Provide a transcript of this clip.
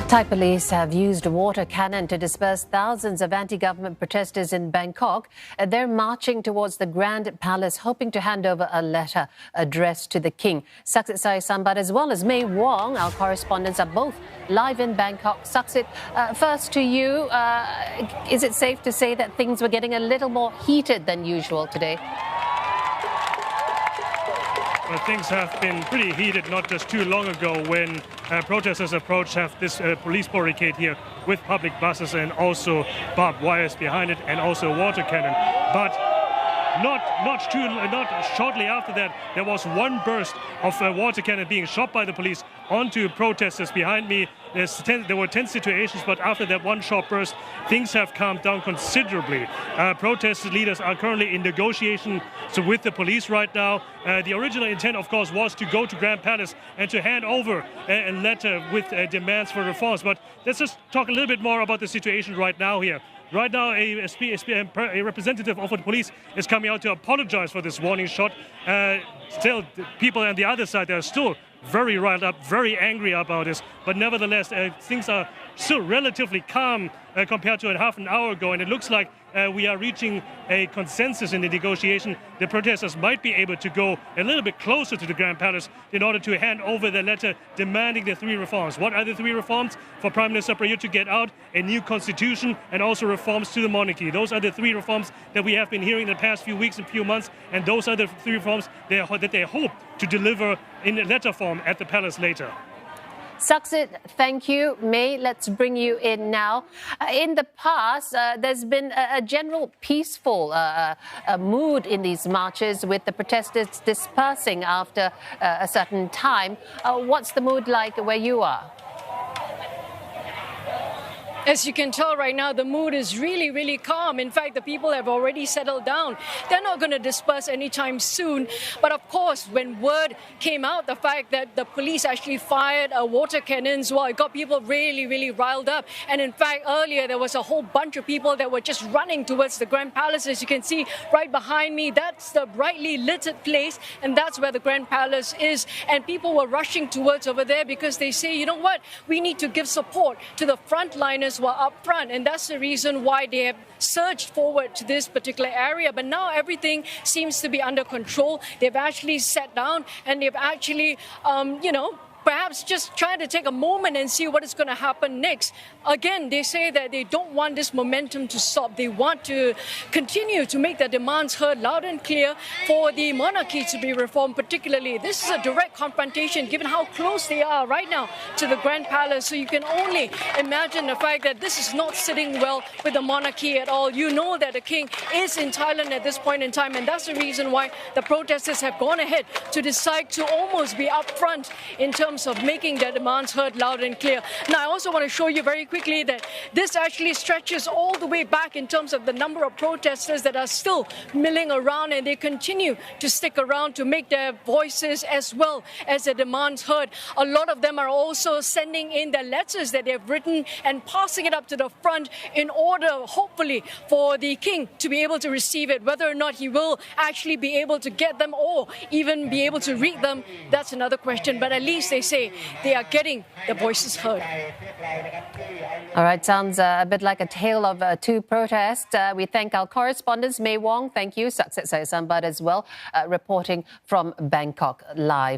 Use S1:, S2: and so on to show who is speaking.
S1: Thai police have used a water cannon to disperse thousands of anti-government protesters in Bangkok. They're marching towards the Grand Palace, hoping to hand over a letter addressed to the king. Saksit Sai Sambat as well as May Wong, our correspondents, are both live in Bangkok. Saksit, first to you, is it safe to say that things were getting a little more heated than usual today?
S2: Well, things have been pretty heated not just too long ago when protesters approached this police barricade here with public buses and also barbed wires behind it and also a water cannon. But not shortly after that, there was one burst of a water cannon being shot by the police onto protesters behind me. There were tense situations, but after that one short burst, things have calmed down considerably. Protest leaders are currently in negotiation with the police right now. The original intent, of course, was to go to Grand Palace and to hand over a letter with demands for reforms. But let's just talk a little bit more about the situation right now here. Right now, a representative of the police is coming out to apologize for this warning shot. Still, people on the other side, they're still very riled up, very angry about this. But nevertheless, things are still relatively calm compared to half an hour ago. And it looks like we are reaching a consensus in the negotiation. The protesters might be able to go a little bit closer to the Grand Palace in order to hand over the letter demanding the three reforms. What are the three reforms? For Prime Minister Prayut to get out, a new constitution, and also reforms to the monarchy. Those are the three reforms that we have been hearing in the past few weeks and few months. And those are the three reforms that they hope to deliver in letter form at the palace later.
S1: Saksit, thank you. May, let's bring you in now. In the past, there's been a general peaceful mood in these marches with the protesters dispersing after a certain time. What's the mood like where you are?
S3: As you can tell right now, the mood is really, really calm. In fact, the people have already settled down. They're not going to disperse anytime soon. But of course, when word came out, the fact that the police actually fired water cannons, well, it got people really, really riled up. And in fact, earlier, there was a whole bunch of people that were just running towards the Grand Palace. As you can see right behind me, that's the brightly lit place. And that's where the Grand Palace is. And people were rushing towards over there because they say, you know what, we need to give support to the frontliners were up front, and that's the reason why they have surged forward to this particular area. But now everything seems to be under control. They've actually sat down and they've actually, perhaps just try to take a moment and see what is going to happen next. Again, they say that they don't want this momentum to stop. They want to continue to make their demands heard loud and clear for the monarchy to be reformed. Particularly, this is a direct confrontation given how close they are right now to the Grand Palace. So you can only imagine the fact that this is not sitting well with the monarchy at all. You know that the king is in Thailand at this point in time, and that's the reason why the protesters have gone ahead to decide to almost be upfront in terms of making their demands heard loud and clear. Now, I also want to show you very quickly that this actually stretches all the way back in terms of the number of protesters that are still milling around, and they continue to stick around to make their voices as well as their demands heard. A lot of them are also sending in their letters that they've written and passing it up to the front in order, hopefully, for the king to be able to receive it. Whether or not he will actually be able to get them or even be able to read them, that's another question. But at least they say they are getting their voices heard.
S1: All right, sounds a bit like a tale of two protests. We thank our correspondents, May Wong, thank you, Saksit Sai Sambat as well, reporting from Bangkok live.